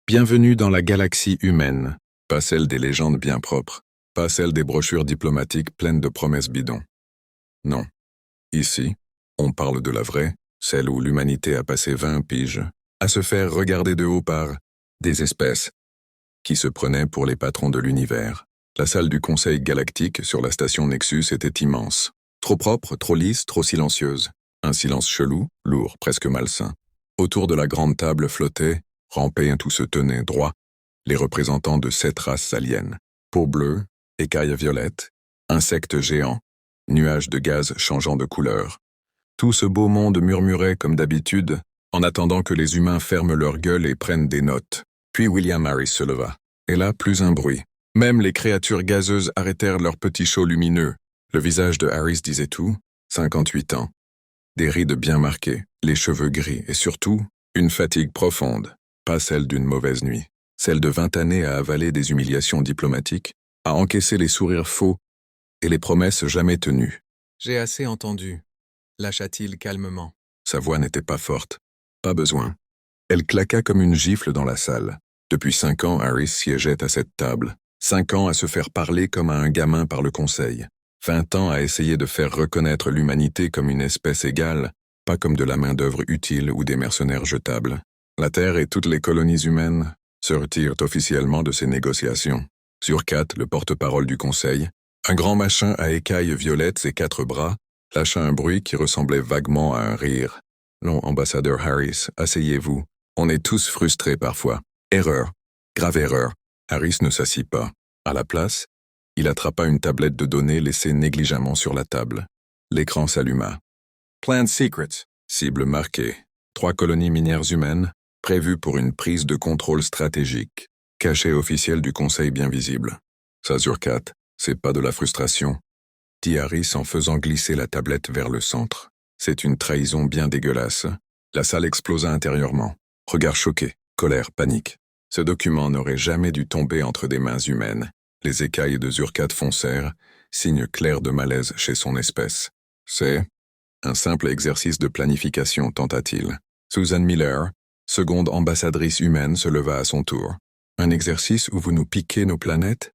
Bienvenue dans la galaxie humaine, pas celle des légendes bien propres, pas celle des brochures diplomatiques pleines de promesses bidons. Non. Ici, on parle de la vraie, celle où l'humanité a passé 20 piges à se faire regarder de haut par des espèces qui se prenaient pour les patrons de l'univers. La salle du Conseil galactique sur la station Nexus était immense. Trop propre, trop lisse, trop silencieuse. Un silence chelou, lourd, presque malsain. Autour de la grande table flottaient, rampaient, tout se tenait droit, les représentants de 7 races aliens. Peau bleue, écailles violettes, insectes géants, nuages de gaz changeant de couleur. Tout ce beau monde murmurait comme d'habitude, en attendant que les humains ferment leur gueule et prennent des notes. Puis William Harris se leva. Et là, plus un bruit. Même les créatures gazeuses arrêtèrent leur petit show lumineux. Le visage de Harris disait tout, 58 ans. Des rides bien marquées, les cheveux gris et surtout, une fatigue profonde. Pas celle d'une mauvaise nuit. Celle de 20 années à avaler des humiliations diplomatiques, à encaisser les sourires faux et les promesses jamais tenues. « J'ai assez entendu », lâcha-t-il calmement. Sa voix n'était pas forte. Pas besoin. Elle claqua comme une gifle dans la salle. Depuis 5 ans, Harris siégeait à cette table. 5 ans à se faire parler comme à un gamin par le Conseil. 20 ans à essayer de faire reconnaître l'humanité comme une espèce égale, pas comme de la main-d'œuvre utile ou des mercenaires jetables. La Terre et toutes les colonies humaines se retirent officiellement de ces négociations. Zurkat, le porte-parole du Conseil, un grand machin à écailles violettes et 4 bras, lâcha un bruit qui ressemblait vaguement à un rire. « Non, ambassadeur Harris, asseyez-vous. On est tous frustrés parfois. Erreur. Grave erreur. » Harris ne s'assit pas. À la place, il attrapa une tablette de données laissée négligemment sur la table. L'écran s'alluma. « Planned Secrets. Cible marquée. 3 colonies minières humaines, prévues pour une prise de contrôle stratégique. Cachet officiel du Conseil bien visible. Ça, Zurkat, c'est pas de la frustration. » dit Harris en faisant glisser la tablette vers le centre. C'est une trahison bien dégueulasse. La salle explosa intérieurement. Regard choqué, colère, panique. Ce document n'aurait jamais dû tomber entre des mains humaines. Les écailles de Zurkat foncèrent, signe clair de malaise chez son espèce. C'est un simple exercice de planification, tenta-t-il. Susan Miller, seconde ambassadrice humaine, se leva à son tour. Un exercice où vous nous piquez nos planètes?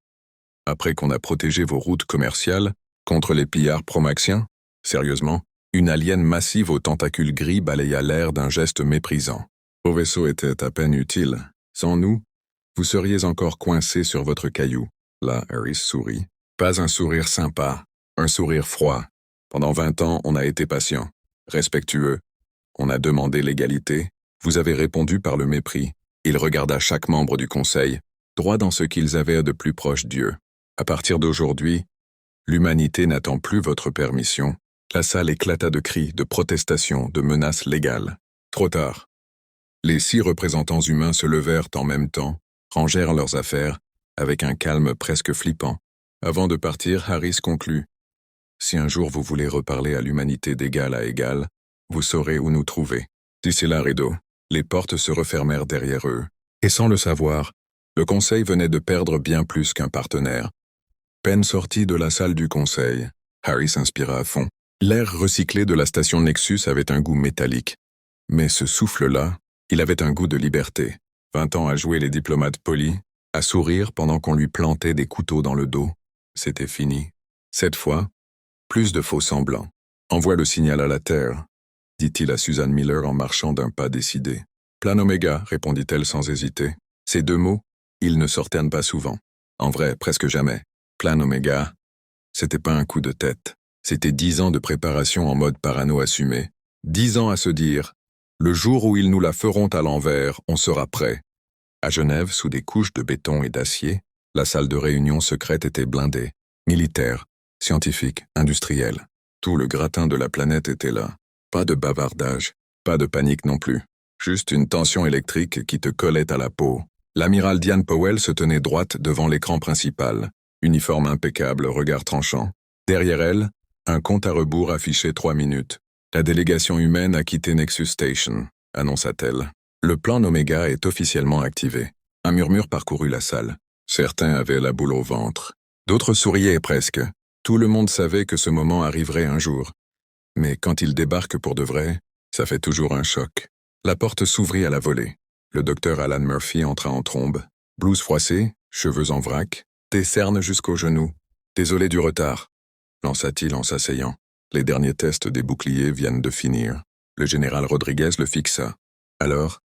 Après qu'on a protégé vos routes commerciales contre les pillards promaxiens? Sérieusement? Une alien massive aux tentacules gris balaya l'air d'un geste méprisant. Vos vaisseaux étaient à peine utiles. Sans nous, vous seriez encore coincés sur votre caillou. Là, Harris sourit. Pas un sourire sympa, un sourire froid. Pendant 20 ans, on a été patient, respectueux. On a demandé l'égalité. Vous avez répondu par le mépris. Il regarda chaque membre du Conseil, droit dans ce qu'ils avaient de plus proche Dieu. À partir d'aujourd'hui, l'humanité n'attend plus votre permission. La salle éclata de cris, de protestations, de menaces légales. Trop tard. Les 6 représentants humains se levèrent en même temps, rangèrent leurs affaires, avec un calme presque flippant. Avant de partir, Harris conclut. « Si un jour vous voulez reparler à l'humanité d'égal à égal, vous saurez où nous trouver. » D'ici là, rideau. Les portes se refermèrent derrière eux. Et sans le savoir, le Conseil venait de perdre bien plus qu'un partenaire. Peine sortie de la salle du Conseil, Harris inspira à fond. L'air recyclé de la station Nexus avait un goût métallique. Mais ce souffle-là, il avait un goût de liberté. 20 ans à jouer les diplomates polis, à sourire pendant qu'on lui plantait des couteaux dans le dos. C'était fini. Cette fois, plus de faux semblants. « Envoie le signal à la Terre », dit-il à Susan Miller en marchant d'un pas décidé. « Plan Oméga », répondit-elle sans hésiter. Ces 2 mots, ils ne sortèrent pas souvent. En vrai, presque jamais. Plan Oméga, c'était pas un coup de tête. C'était 10 ans de préparation en mode parano assumé. 10 ans à se dire, le jour où ils nous la feront à l'envers, on sera prêt. À Genève, sous des couches de béton et d'acier, la salle de réunion secrète était blindée. Militaires, scientifiques, industriels. Tout le gratin de la planète était là. Pas de bavardage, pas de panique non plus. Juste une tension électrique qui te collait à la peau. L'amiral Diane Powell se tenait droite devant l'écran principal. Uniforme impeccable, regard tranchant. Derrière elle, un compte à rebours affichait 3 minutes. La délégation humaine a quitté Nexus Station, annonça-t-elle. Le plan Oméga est officiellement activé. Un murmure parcourut la salle. Certains avaient la boule au ventre. D'autres souriaient presque. Tout le monde savait que ce moment arriverait un jour. Mais quand il débarque pour de vrai, ça fait toujours un choc. La porte s'ouvrit à la volée. Le docteur Alan Murphy entra en trombe, blouse froissée, cheveux en vrac, des cernes jusqu'aux genoux. « Désolé du retard », lança-t-il en s'asseyant. « Les derniers tests des boucliers viennent de finir. » Le général Rodriguez le fixa. « Alors ?»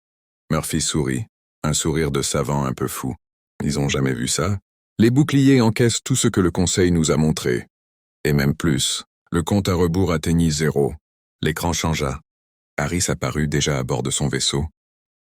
Murphy sourit, un sourire de savant un peu fou. « Ils ont jamais vu ça. Les boucliers encaissent tout ce que le Conseil nous a montré. Et même plus. Le compte à rebours atteignit 0. L'écran changea. Harris apparut déjà à bord de son vaisseau.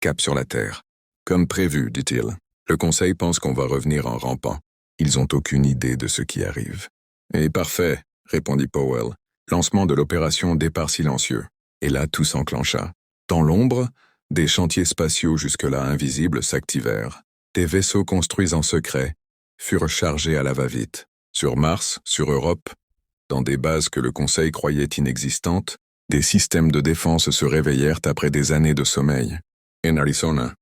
Cap sur la Terre. « Comme prévu, dit-il. Le Conseil pense qu'on va revenir en rampant. Ils ont aucune idée de ce qui arrive. »« Et parfait, » répondit Powell. Lancement de l'opération départ silencieux. Et là, tout s'enclencha. Dans l'ombre, des chantiers spatiaux jusque-là invisibles s'activèrent. Des vaisseaux construits en secret furent chargés à la va-vite. Sur Mars, sur Europe, dans des bases que le Conseil croyait inexistantes, des systèmes de défense se réveillèrent après des années de sommeil. En Arizona,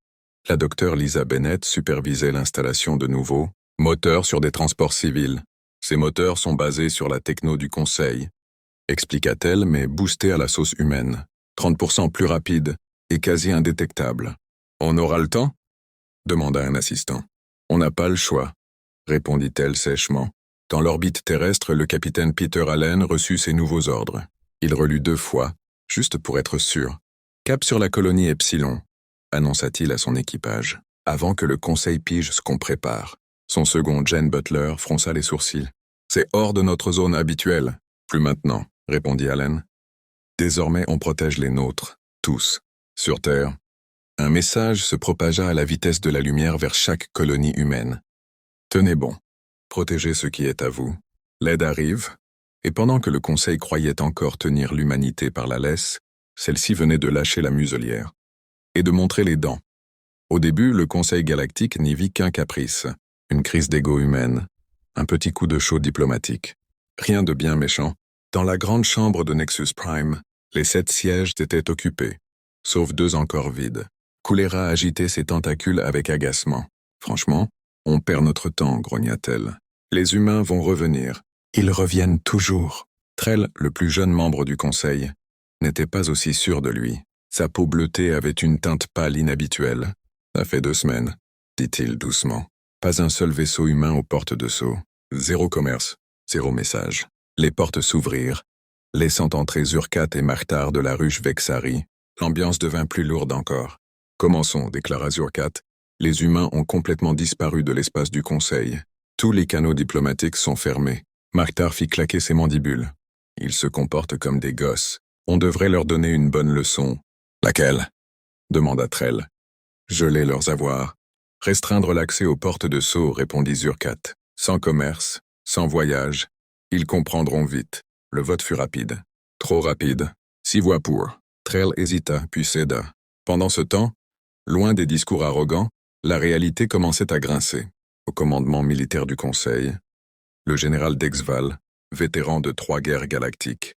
la docteure Lisa Bennett supervisait l'installation de nouveaux moteurs sur des transports civils. Ces moteurs sont basés sur la techno du Conseil, expliqua-t-elle, mais boostés à la sauce humaine. 30% plus rapide et quasi indétectable. « On aura le temps ?» demanda un assistant. « On n'a pas le choix », répondit-elle sèchement. Dans l'orbite terrestre, le capitaine Peter Allen reçut ses nouveaux ordres. Il relut 2 fois, juste pour être sûr. « Cap sur la colonie Epsilon », annonça-t-il à son équipage, avant que le Conseil pige ce qu'on prépare. Son second, Jane Butler, fronça les sourcils. « C'est hors de notre zone habituelle. »« Plus maintenant », répondit Allen. « Désormais, on protège les nôtres, tous. Sur Terre, un message se propagea à la vitesse de la lumière vers chaque colonie humaine. « Tenez bon. Protégez ce qui est à vous. L'aide arrive. » Et pendant que le Conseil croyait encore tenir l'humanité par la laisse, celle-ci venait de lâcher la muselière et de montrer les dents. Au début, le Conseil galactique n'y vit qu'un caprice, une crise d'ego humaine, un petit coup de chaud diplomatique. Rien de bien méchant. Dans la grande chambre de Nexus Prime, les 7 sièges étaient occupés, sauf 2 encore vides. Kulera agitait ses tentacules avec agacement. « Franchement, on perd notre temps, » grogna-t-elle. « Les humains vont revenir. Ils reviennent toujours. » Trell, le plus jeune membre du Conseil, n'était pas aussi sûr de lui. Sa peau bleutée avait une teinte pâle inhabituelle. « Ça fait 2 semaines, » dit-il doucement. Pas un seul vaisseau humain aux portes de Sceaux. 0 commerce, 0 message. Les portes s'ouvrirent, laissant entrer Zurkat et Martar de la ruche Vexari. L'ambiance devint plus lourde encore. « Commençons, » déclara Zurkat. « Les humains ont complètement disparu de l'espace du Conseil. Tous les canaux diplomatiques sont fermés. » Martar fit claquer ses mandibules. « Ils se comportent comme des gosses. On devrait leur donner une bonne leçon. »« Laquelle ?» demanda Trell. « Geler leurs avoirs. Restreindre l'accès aux portes de Sceaux, » répondit Zurkat. « Sans commerce, sans voyage. Ils comprendront vite. » Le vote fut rapide. Trop rapide. 6 voix pour. Trell hésita, puis céda. Pendant ce temps, loin des discours arrogants, la réalité commençait à grincer. Au commandement militaire du Conseil, le général Dexval, vétéran de 3 guerres galactiques,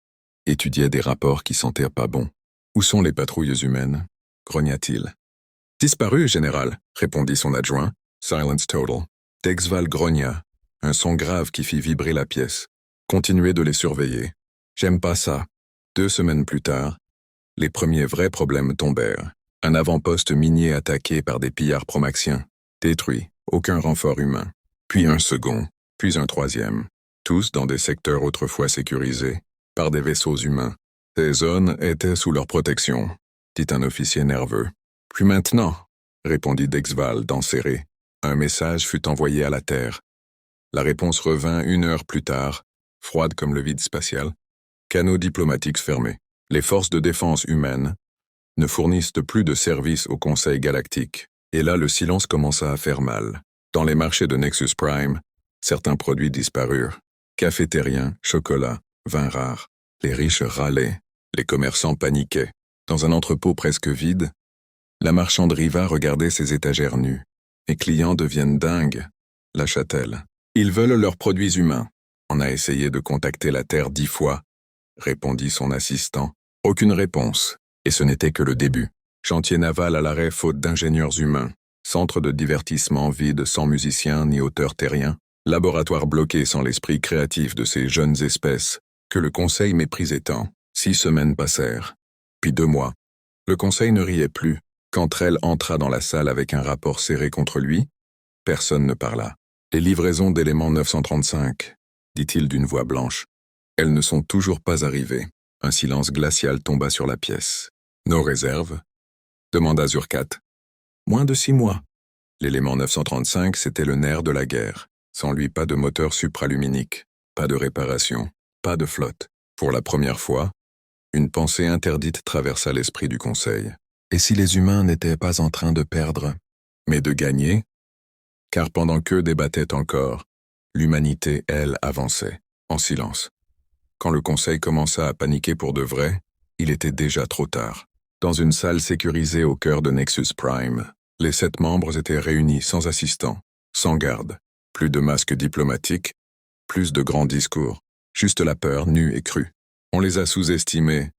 étudiait des rapports qui sentaient pas bon. « Où sont les patrouilles humaines ?» grogna-t-il. « Disparu, général », répondit son adjoint. Silence total. Dexval grogna, un son grave qui fit vibrer la pièce. « Continuez de les surveiller. J'aime pas ça. » 2 semaines plus tard, les premiers vrais problèmes tombèrent. Un avant-poste minier attaqué par des pillards promaxiens. Détruit. Aucun renfort humain. Puis un second. Puis un troisième. Tous dans des secteurs autrefois sécurisés, par des vaisseaux humains. Ces zones étaient sous leur protection, dit un officier nerveux. « Plus maintenant, » répondit Dexval, dents serrées. Un message fut envoyé à la Terre. La réponse revint 1 heure plus tard, froide comme le vide spatial. Canaux diplomatiques fermés. Les forces de défense humaines ne fournissent plus de services au Conseil galactique. Et là, le silence commença à faire mal. Dans les marchés de Nexus Prime, certains produits disparurent. Café terrien, chocolat, vin rare. Les riches râlaient. Les commerçants paniquaient. Dans un entrepôt presque vide, la marchande Riva regardait ses étagères nues. « Mes clients deviennent dingues », lâcha-t-elle. « Ils veulent leurs produits humains. On a essayé de contacter la Terre 10 fois, » répondit son assistant. Aucune réponse. Et ce n'était que le début. Chantier naval à l'arrêt faute d'ingénieurs humains. Centre de divertissement vide sans musiciens ni auteurs terriens. Laboratoire bloqué sans l'esprit créatif de ces jeunes espèces que le Conseil méprisait tant. 6 semaines passèrent. Puis 2 mois. Le Conseil ne riait plus. Quand Trell entra dans la salle avec un rapport serré contre lui, personne ne parla. Les livraisons d'éléments 935, dit-il d'une voix blanche. Elles ne sont toujours pas arrivées. Un silence glacial tomba sur la pièce. Nos réserves? Demanda Zurkat. Moins de 6 mois. L'élément 935, c'était le nerf de la guerre. Sans lui, pas de moteur supraluminique, pas de réparation, pas de flotte. Pour la première fois, une pensée interdite traversa l'esprit du Conseil. Et si les humains n'étaient pas en train de perdre, mais de gagner? Car pendant qu'eux débattaient encore, l'humanité, elle, avançait, en silence. Quand le Conseil commença à paniquer pour de vrai, il était déjà trop tard. Dans une salle sécurisée au cœur de Nexus Prime, les 7 membres étaient réunis sans assistants, sans garde, plus de masques diplomatiques, plus de grands discours, juste la peur nue et crue. On les a sous-estimés,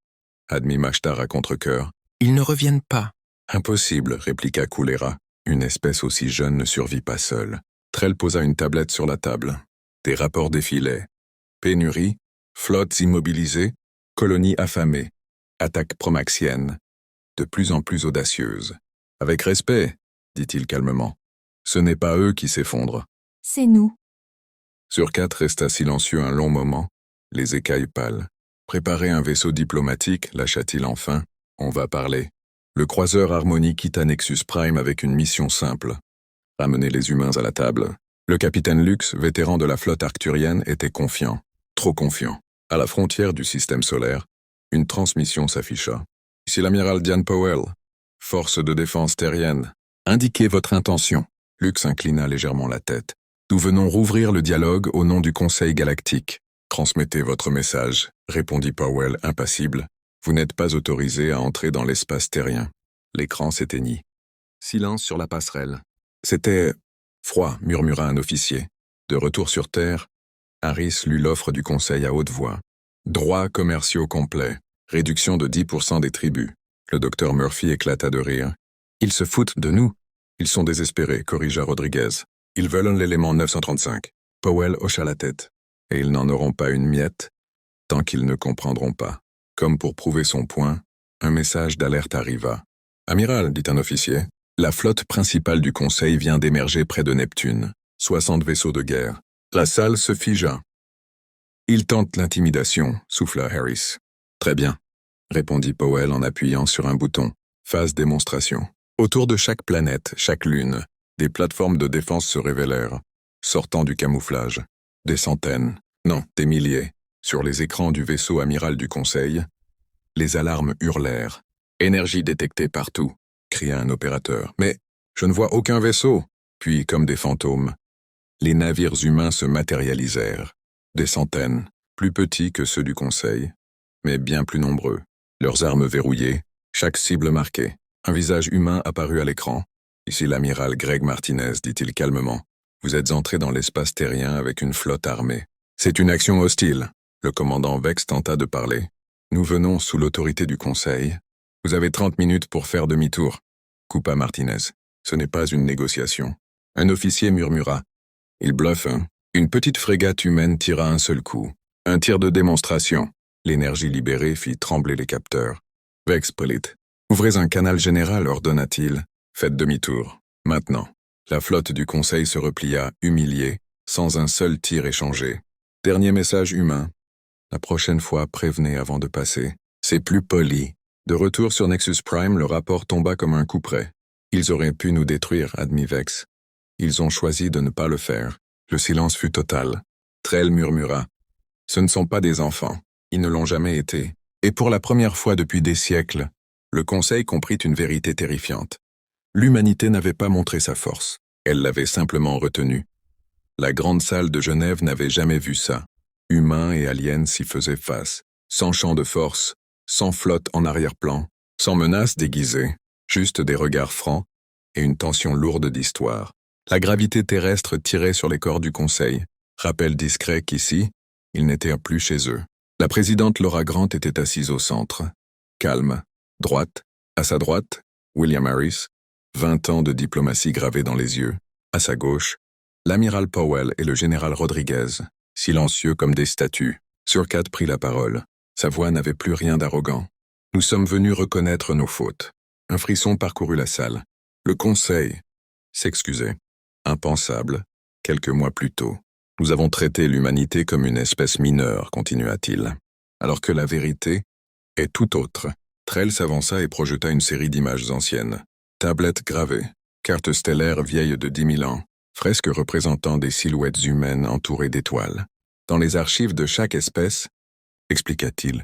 admit Mashtar à contre-cœur. Ils ne reviennent pas. Impossible, répliqua Kulera. Une espèce aussi jeune ne survit pas seule. Trell posa une tablette sur la table. Des rapports défilaient. Pénurie, flottes immobilisées, colonies affamées, attaques promaxiennes, de plus en plus audacieuses. Avec respect, dit-il calmement. Ce n'est pas eux qui s'effondrent. C'est nous. Zurkat resta silencieux un long moment, les écailles pâles. Préparez un vaisseau diplomatique, lâcha-t-il enfin. On va parler. Le croiseur Harmony quitta Nexus Prime avec une mission simple. Ramener les humains à la table. Le capitaine Lux, vétéran de la flotte arcturienne, était confiant. Trop confiant. À la frontière du système solaire, une transmission s'afficha. Ici l'amiral Diane Powell. Force de défense terrienne. Indiquez votre intention. Lux inclina légèrement la tête. Nous venons rouvrir le dialogue au nom du Conseil galactique. Transmettez votre message, répondit Powell impassible. Vous n'êtes pas autorisé à entrer dans l'espace terrien. L'écran s'éteignit. Silence sur la passerelle. C'était froid, murmura un officier. De retour sur Terre, Harris lut l'offre du Conseil à haute voix. Droits commerciaux complets. Réduction de 10% des tribus. Le docteur Murphy éclata de rire. Ils se foutent de nous. Ils sont désespérés, corrigea Rodriguez. Ils veulent l'élément 935. Powell hocha la tête. Et ils n'en auront pas une miette tant qu'ils ne comprendront pas. Comme pour prouver son point, un message d'alerte arriva. « Amiral, dit un officier, la flotte principale du Conseil vient d'émerger près de Neptune. 60 vaisseaux de guerre. » La salle se figea. « Il tente l'intimidation, souffla Harris. »« Très bien, » répondit Powell en appuyant sur un bouton. Phase démonstration. Autour de chaque planète, chaque lune, des plateformes de défense se révélèrent, sortant du camouflage. Des centaines, non, des milliers. Sur les écrans du vaisseau amiral du Conseil, les alarmes hurlèrent. « Énergie détectée partout !» cria un opérateur. « Mais je ne vois aucun vaisseau !» Puis, comme des fantômes, les navires humains se matérialisèrent. Des centaines, plus petits que ceux du Conseil, mais bien plus nombreux. Leurs armes verrouillées, chaque cible marquée. Un visage humain apparut à l'écran. « Ici l'amiral Greg Martinez, dit-il calmement. Vous êtes entré dans l'espace terrien avec une flotte armée. C'est une action hostile. » Le commandant Vex tenta de parler. « Nous venons sous l'autorité du Conseil. Vous avez 30 minutes pour faire demi-tour. » Coupa Martinez. « Ce n'est pas une négociation. » Un officier murmura. « Il bluffe, hein ?» Une petite frégate humaine tira un seul coup. Un tir de démonstration. L'énergie libérée fit trembler les capteurs. « Vex, Polite. Ouvrez un canal général, ordonna-t-il. Faites demi-tour. Maintenant. » La flotte du Conseil se replia, humiliée, sans un seul tir échangé. Dernier message humain. La prochaine fois, prévenez avant de passer. C'est plus poli. De retour sur Nexus Prime, le rapport tomba comme un coup près. Ils auraient pu nous détruire, admit Vex. Ils ont choisi de ne pas le faire. Le silence fut total. Trell murmura. Ce ne sont pas des enfants. Ils ne l'ont jamais été. Et pour la première fois depuis des siècles, le Conseil comprit une vérité terrifiante. L'humanité n'avait pas montré sa force. Elle l'avait simplement retenue. La grande salle de Genève n'avait jamais vu ça. Humains et aliens s'y faisaient face, sans champ de force, sans flotte en arrière-plan, sans menaces déguisées, juste des regards francs et une tension lourde d'histoire. La gravité terrestre tirait sur les corps du Conseil, rappel discret qu'ici, ils n'étaient plus chez eux. La présidente Laura Grant était assise au centre, calme, droite, à sa droite, William Harris, 20 ans de diplomatie gravés dans les yeux, à sa gauche, l'amiral Powell et le général Rodriguez, silencieux comme des statues. Zurkat prit la parole. Sa voix n'avait plus rien d'arrogant. Nous sommes venus reconnaître nos fautes. Un frisson parcourut la salle. Le Conseil s'excusait. Impensable, quelques mois plus tôt. Nous avons traité l'humanité comme une espèce mineure, continua-t-il. Alors que la vérité est tout autre. Trell s'avança et projeta une série d'images anciennes. Tablettes gravées, cartes stellaires vieilles de 10 000 ans, fresques représentant des silhouettes humaines entourées d'étoiles. Dans les archives de chaque espèce, expliqua-t-il,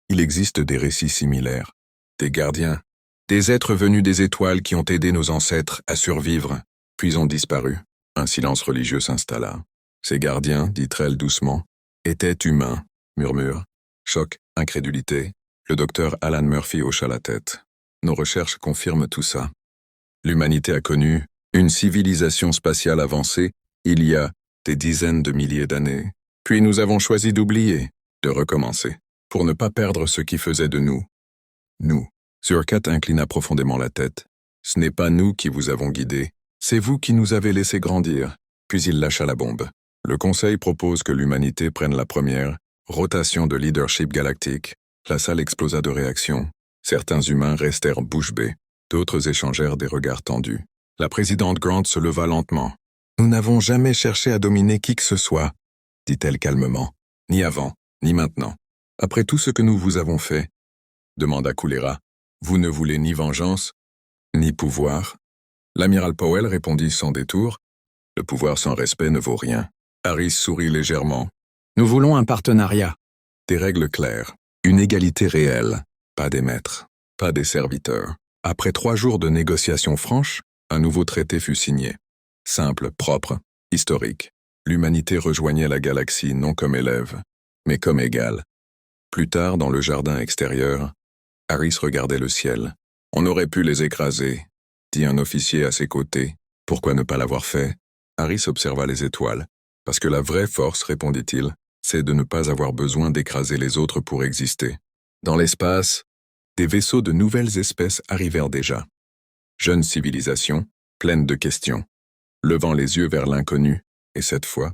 il existe des récits similaires, des gardiens, des êtres venus des étoiles qui ont aidé nos ancêtres à survivre, puis ont disparu. Un silence religieux s'installa. Ces gardiens, dit Trell doucement, étaient humains, murmure. Choc, incrédulité. Le docteur Alan Murphy hocha la tête. Nos recherches confirment tout ça. L'humanité a connu une civilisation spatiale avancée il y a des dizaines de milliers d'années. Puis nous avons choisi d'oublier, de recommencer, pour ne pas perdre ce qui faisait de nous. Nous. Zurkat inclina profondément la tête. Ce n'est pas nous qui vous avons guidés, c'est vous qui nous avez laissé grandir. Puis il lâcha la bombe. Le Conseil propose que l'humanité prenne la première rotation de leadership galactique. La salle explosa de réactions. Certains humains restèrent bouche bée. D'autres échangèrent des regards tendus. La présidente Grant se leva lentement. « Nous n'avons jamais cherché à dominer qui que ce soit, » dit-elle calmement. « Ni avant, ni maintenant. Après tout ce que nous vous avons fait, » demanda Kulera, « vous ne voulez ni vengeance, ni pouvoir. » L'amiral Powell répondit sans détour. « Le pouvoir sans respect ne vaut rien. » Harris sourit légèrement. « Nous voulons un partenariat. Des règles claires. Une égalité réelle. Pas des maîtres. Pas des serviteurs. » Après 3 jours de négociations franches, un nouveau traité fut signé. Simple, propre, historique. L'humanité rejoignait la galaxie non comme élève, mais comme égale. Plus tard, dans le jardin extérieur, Harris regardait le ciel. « On aurait pu les écraser », dit un officier à ses côtés. « Pourquoi ne pas l'avoir fait ?» Harris observa les étoiles. « Parce que la vraie force, répondit-il, c'est de ne pas avoir besoin d'écraser les autres pour exister. » Dans l'espace, des vaisseaux de nouvelles espèces arrivèrent déjà. Jeunes civilisations, pleines de questions, levant les yeux vers l'inconnu, et cette fois,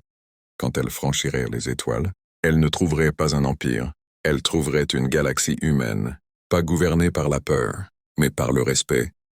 quand elles franchiraient les étoiles, elles ne trouveraient pas un empire, elles trouveraient une galaxie humaine, pas gouvernée par la peur, mais par le respect,